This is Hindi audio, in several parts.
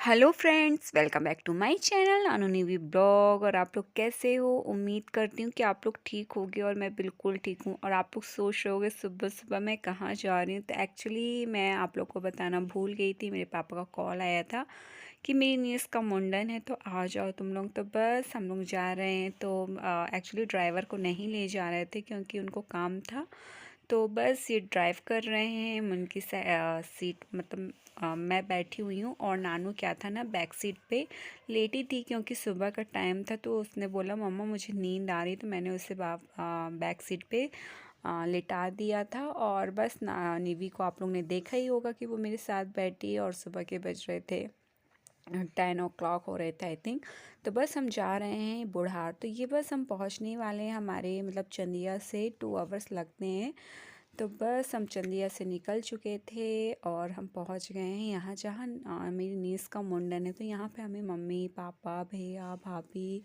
Hello friends, welcome back to my channel Nanu Nivi blog. और आप लोग कैसे हो? उम्मीद करती हूँ कि आप लोग ठीक होगे और मैं बिल्कुल ठीक हूँ। और आप लोग सोच रहे होगे सुबह सुबह मैं कहाँ जा रही हूँ। तो एक्चुअली मैं आप लोग को बताना भूल गई थी। मेरे पापा का कॉल आया था कि मेरी नीस का मुंडन है, तो आ जाओ तुम लोग। तो बस हम लोग जा रहे हैं। तो एक्चुअली ड्राइवर को नहीं ले जा रहे थे क्योंकि उनको काम था। तो बस ये ड्राइव कर रहे हैं। उनकी सीट मतलब मैं बैठी हुई हूँ और नानू क्या था ना, बैक सीट पे लेटी थी क्योंकि सुबह का टाइम था। तो उसने बोला मम्मा मुझे नींद आ रही, तो मैंने उसे बैक सीट पे लेटा दिया था। और बस निवी को आप लोग ने देखा ही होगा कि वो मेरे साथ बैठी, और सुबह के बज रहे थे 10 o'clock हो रहे थे आई थिंक। तो बस हम जा रहे हैं बुढ़ार। तो ये बस हम पहुंचने वाले हैं। हमारे मतलब चंदिया से 2 hours लगते हैं। तो बस हम चंदिया से निकल चुके थे और हम पहुंच गए हैं यहाँ जहाँ मेरी नीस का मुंडन है। तो यहाँ पे हमें मम्मी पापा भैया भाभी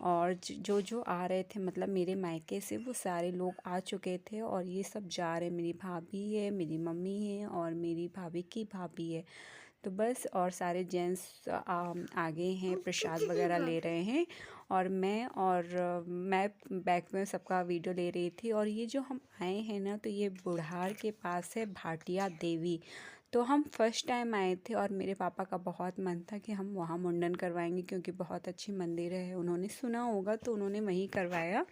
और जो जो आ रहे थे, मतलब मेरे मायके से वो सारे लोग आ चुके थे। और ये सब जा रहे, मेरी भाभी है, मेरी मम्मी है और मेरी भाभी की भाभी है। तो बस और सारे जेंट्स आगे हैं, प्रसाद वगैरह ले रहे हैं। और मैं बैक में सबका वीडियो ले रही थी। और ये जो हम आए हैं ना, तो ये बुढ़ार के पास है भाटिया देवी। तो हम फर्स्ट टाइम आए थे और मेरे पापा का बहुत मन था कि हम वहाँ मुंडन करवाएंगे क्योंकि बहुत अच्छी मंदिर है, उन्होंने सुना होगा तो उन्होंने वहीं करवाया।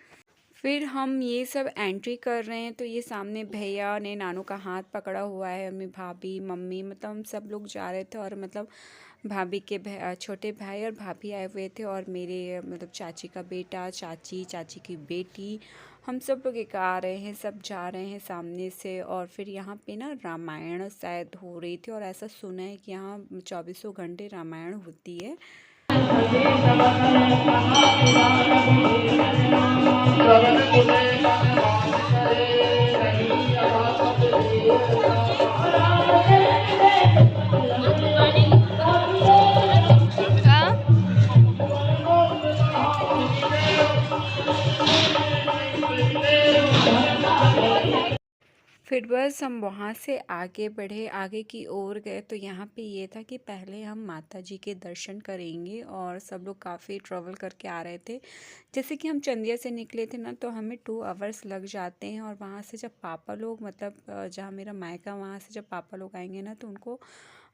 फिर हम ये सब एंट्री कर रहे हैं। तो ये सामने भैया ने नानू का हाथ पकड़ा हुआ है, और मेरी भाभी मम्मी मतलब हम सब लोग जा रहे थे। और मतलब भाभी के छोटे भाई और भाभी आए हुए थे, और मेरे मतलब चाची का बेटा, चाची चाची की बेटी, हम सब लोग एक आ रहे हैं, सब जा रहे हैं सामने से। और फिर यहाँ पे ना रामायण शायद हो रही थी, और ऐसा सुना है कि यहाँ 24 घंटे रामायण होती है। फिर बस हम वहाँ से आगे बढ़े, आगे की ओर गए। तो यहाँ पे ये था कि पहले हम माता जी के दर्शन करेंगे, और सब लोग काफ़ी ट्रैवल करके आ रहे थे। जैसे कि हम चंदिया से निकले थे ना, तो हमें 2 hours लग जाते हैं। और वहाँ से जब पापा लोग मतलब जहाँ मेरा मायका, वहाँ से जब पापा लोग आएंगे ना, तो उनको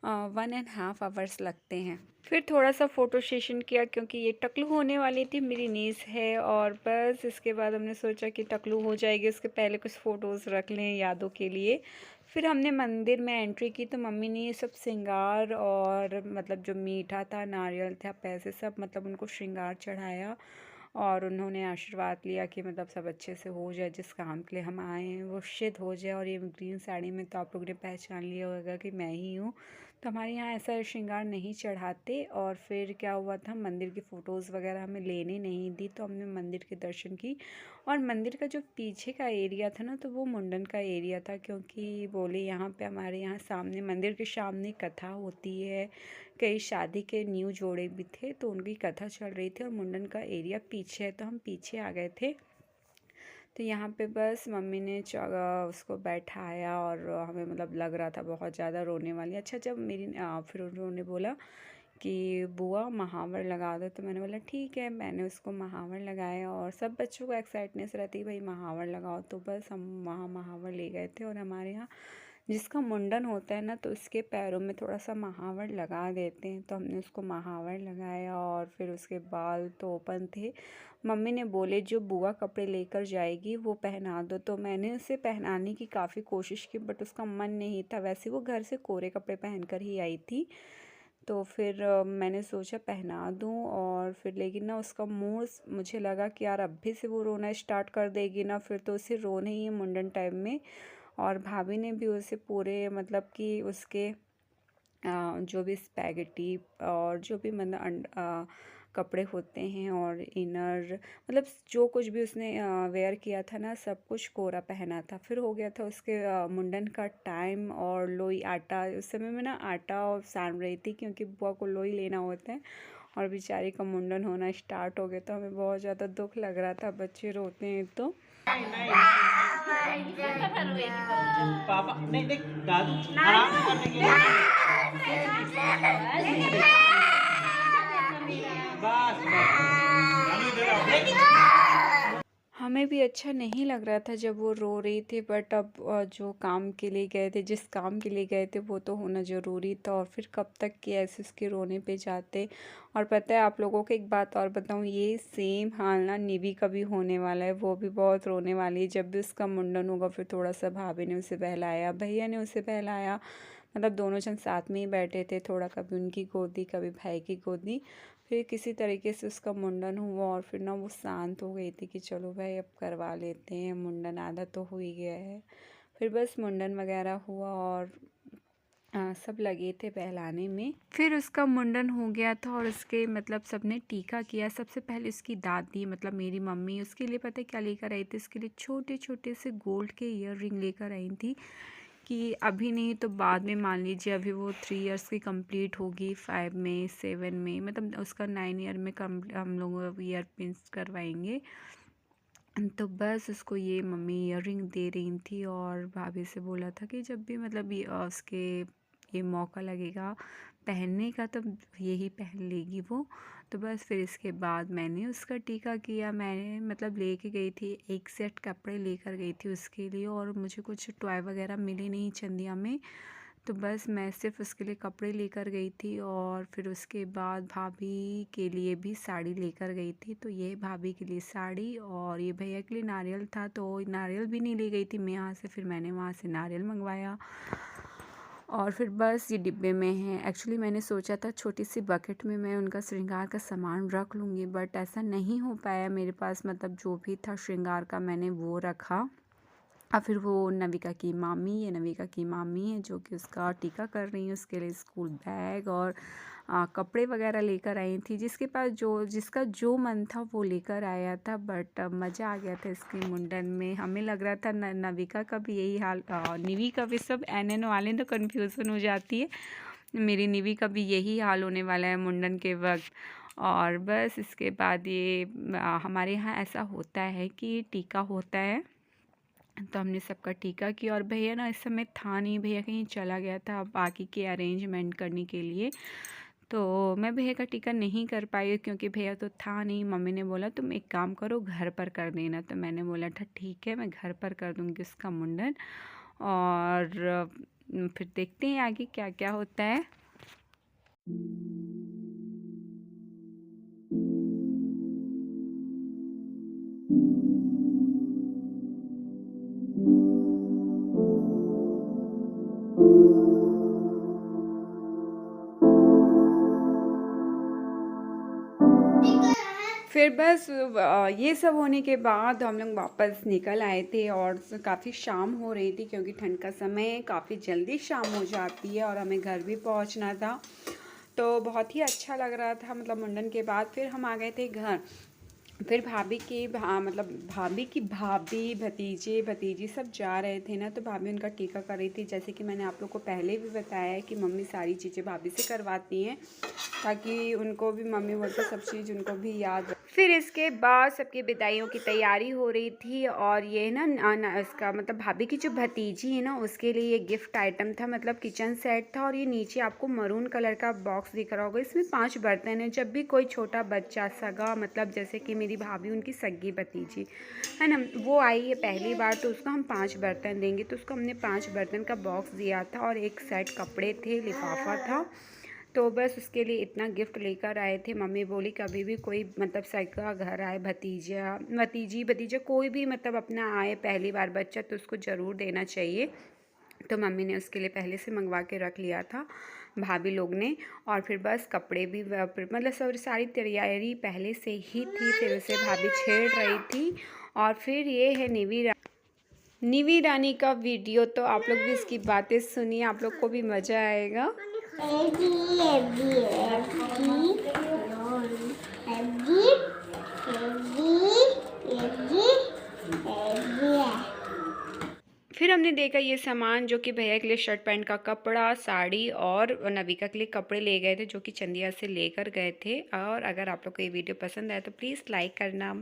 1.5 hours लगते हैं। फिर थोड़ा सा फ़ोटो सेशन किया क्योंकि ये टकलू होने वाली थी, मेरी नीस है। और बस इसके बाद हमने सोचा कि टकलू हो जाएगी, उसके पहले कुछ फ़ोटोज़ रख लें यादों के लिए। फिर हमने मंदिर में एंट्री की, तो मम्मी ने ये सब श्रृंगार और मतलब जो मीठा था, नारियल था, पैसे सब मतलब उनको श्रृंगार चढ़ाया। और उन्होंने आशीर्वाद लिया कि मतलब सब अच्छे से हो जाए, जिस काम के लिए हम आए हैं वो सिद्ध हो जाए। और ये ग्रीन साड़ी में तो आप लोग ने पहचान लिया होगा कि मैं ही हूँ। तो हमारे यहाँ ऐसा श्रृंगार नहीं चढ़ाते। और फिर क्या हुआ था, मंदिर की फ़ोटोज़ वगैरह हमें लेने नहीं दी, तो हमने मंदिर के दर्शन की। और मंदिर का जो पीछे का एरिया था ना, तो वो मुंडन का एरिया था, क्योंकि बोले यहाँ पे हमारे यहाँ सामने मंदिर के सामने कथा होती है। कई शादी के न्यू जोड़े भी थे, तो उनकी कथा चल रही थी, और मुंडन का एरिया पीछे है, तो हम पीछे आ गए थे। तो यहाँ पे बस मम्मी ने उसको बैठाया, और हमें मतलब लग रहा था बहुत ज़्यादा रोने वाली। अच्छा, जब फिर उन्होंने बोला कि बुआ महावर लगा दो, तो मैंने बोला ठीक है। मैंने उसको महावर लगाया, और सब बच्चों को एक्साइटनेस रहती भाई महावर लगाओ। तो बस हम वहाँ महावर ले गए थे। और हमारे यहाँ जिसका मुंडन होता है ना, तो उसके पैरों में थोड़ा सा महावर लगा देते हैं। तो हमने उसको महावर लगाया, और फिर उसके बाल तो ओपन थे। मम्मी ने बोले जो बुआ कपड़े लेकर जाएगी वो पहना दो। तो मैंने उसे पहनाने की काफ़ी कोशिश की, बट उसका मन नहीं था। वैसे वो घर से कोरे कपड़े पहन कर ही आई थी। तो फिर मैंने सोचा पहना दूँ। और फिर लेकिन ना उसका मुँह, मुझे लगा कि यार अब भी से वो रोना स्टार्ट कर देगी ना, फिर तो उसे रोने ही है मुंडन टाइम में। और भाभी ने भी उसे पूरे मतलब कि उसके जो भी स्पैगेटी और जो भी मतलब कपड़े होते हैं और इनर, मतलब जो कुछ भी उसने वेयर किया था ना, सब कुछ कोरा पहना था। फिर हो गया था उसके मुंडन का टाइम। और लोई आटा, उस समय में ना आटा और सान रही थी क्योंकि बुआ को लोई लेना होता है। और बेचारी का मुंडन होना स्टार्ट हो गया, तो हमें बहुत ज़्यादा दुख लग रहा था, बच्चे रोते हैं तो। पापा नहीं देख दादू आराम से करने के लिए हमें भी अच्छा नहीं लग रहा था जब वो रो रही थी, बट अब जो काम के लिए गए थे, जिस काम के लिए गए थे वो तो होना ज़रूरी था, और फिर कब तक कि ऐसे उसके रोने पे जाते। और पता है आप लोगों को एक बात और बताऊँ, ये सेम हाल ना निवी का भी होने वाला है। वो भी बहुत रोने वाली है। जब भी उसका मुंडन होगा फिर थोड़ा सा भाभी ने उसे बहलाया, भैया ने उसे बहलाया, मतलब दोनों जन साथ में ही बैठे थे, थोड़ा कभी उनकी गोदी कभी भाई की गोदी। फिर किसी तरीके से उसका मुंडन हुआ और फिर ना वो शांत हो गई थी कि चलो भाई अब करवा लेते हैं मुंडन, आधा तो हो ही गया है। फिर बस मुंडन वगैरह हुआ और सब लगे थे बहलाने में। फिर उसका मुंडन हो गया था और उसके मतलब सबने टीका किया। सबसे पहले उसकी दादी मतलब मेरी मम्मी उसके लिए पता है क्या लेकर आई थी, उसके लिए छोटे छोटे से गोल्ड के ईयर रिंग लेकर आई थी कि अभी नहीं तो बाद में, मान लीजिए अभी वो 3 इयर्स की कंप्लीट होगी, 5 में 7 में, मतलब उसका 9 ईयर में हम लोग ईयर पिंस करवाएंगे। तो बस उसको ये मम्मी ईयर रिंग दे रही थी और भाभी से बोला था कि जब भी मतलब ये उसके ये मौका लगेगा पहनने का तो यही पहन लेगी वो। तो बस फिर इसके बाद मैंने उसका टीका किया। मैंने मतलब लेके गई थी, एक सेट कपड़े लेकर गई थी उसके लिए, और मुझे कुछ टॉय वगैरह मिले नहीं चंदिया में, तो बस मैं सिर्फ उसके लिए कपड़े लेकर गई थी। और फिर उसके बाद भाभी के लिए भी साड़ी लेकर गई थी। तो ये भाभी के लिए साड़ी और ये भैया के लिए नारियल था, तो नारियल भी नहीं ले गई थी मैं यहाँ से, फिर मैंने वहाँ से नारियल मंगवाया। और फिर बस ये डिब्बे में है। एक्चुअली मैंने सोचा था छोटी सी बकेट में मैं उनका श्रृंगार का सामान रख लूँगी, बट ऐसा नहीं हो पाया मेरे पास। मतलब जो भी था श्रृंगार का मैंने वो रखा। और फिर वो नविका की मामी, ये नविका की मामी है जो कि उसका टीका कर रही है, उसके लिए स्कूल बैग और कपड़े वगैरह लेकर आई थी। जिसके पास जिसका जो मन था वो लेकर आया था, बट मज़ा आ गया था इसके मुंडन में। हमें लग रहा था नविका का भी यही हाल, निवी का भी, सब एन वाले तो कन्फ्यूज़न हो जाती है, मेरी निवी का भी यही हाल होने वाला है मुंडन के वक्त। और बस इसके बाद ये हमारे यहाँ ऐसा होता है कि टीका होता है, तो हमने सबका टीका किया। और भैया ना इस समय था नहीं, भैया कहीं चला गया था बाकी के अरेंजमेंट करने के लिए, तो मैं भैया का टीका नहीं कर पाई क्योंकि भैया तो था नहीं। मम्मी ने बोला तुम एक काम करो घर पर कर देना, तो मैंने बोला था ठीक है मैं घर पर कर दूँगी उसका मुंडन। और फिर देखते हैं आगे क्या क्या होता है। फिर बस ये सब होने के बाद हम लोग वापस निकल आए थे और काफ़ी शाम हो रही थी क्योंकि ठंड का समय काफ़ी जल्दी शाम हो जाती है और हमें घर भी पहुंचना था। तो बहुत ही अच्छा लग रहा था, मतलब मुंडन के बाद फिर हम आ गए थे घर। फिर भाभी की मतलब भाभी की भाभी भतीजे भतीजी सब जा रहे थे ना, तो भाभी उनका टीका कर रही थी। जैसे कि मैंने आप लोग को पहले भी बताया है कि मम्मी सारी चीज़ें भाभी से करवाती हैं ताकि उनको भी, मम्मी बोलते सब चीज़ उनको भी याद रहे। फिर इसके बाद सबकी विदाइयों की तैयारी हो रही थी और ये ना इसका मतलब भाभी की जो भतीजी है ना उसके लिए ये गिफ्ट आइटम था, मतलब किचन सेट था। और ये नीचे आपको मरून कलर का बॉक्स दिख रहा होगा, इसमें 5 बर्तन है। जब भी कोई छोटा बच्चा सगा, मतलब जैसे कि मेरी भाभी उनकी सगी भतीजी है ना, वो आई है पहली बार, तो उसको हम 5 बर्तन देंगे, तो उसको हमने 5 बर्तन का बॉक्स दिया था और एक सेट कपड़े थे, लिफाफा था। तो बस उसके लिए इतना गिफ्ट लेकर आए थे। मम्मी बोली कभी भी कोई मतलब सगा घर आए, भतीजा भतीजा कोई भी मतलब अपना आए पहली बार बच्चा, तो उसको ज़रूर देना चाहिए। तो मम्मी ने उसके लिए पहले से मंगवा के रख लिया था भाभी लोग ने। और फिर बस कपड़े भी मतलब सब सारी तैयारी पहले से ही थी, फिर उसे भाभी छेड़ रही थी। और फिर ये है निवी रानी का वीडियो, तो आप लोग भी इसकी बातें सुनिए, आप लोग को भी मज़ा आएगा। फिर हमने देखा ये सामान जो कि भैया के लिए शर्ट पैंट का कपड़ा, साड़ी और नविका के लिए कपड़े ले गए थे जो कि चंदिया से लेकर गए थे। और अगर आप लोग को ये वीडियो पसंद आया तो प्लीज़ लाइक करना।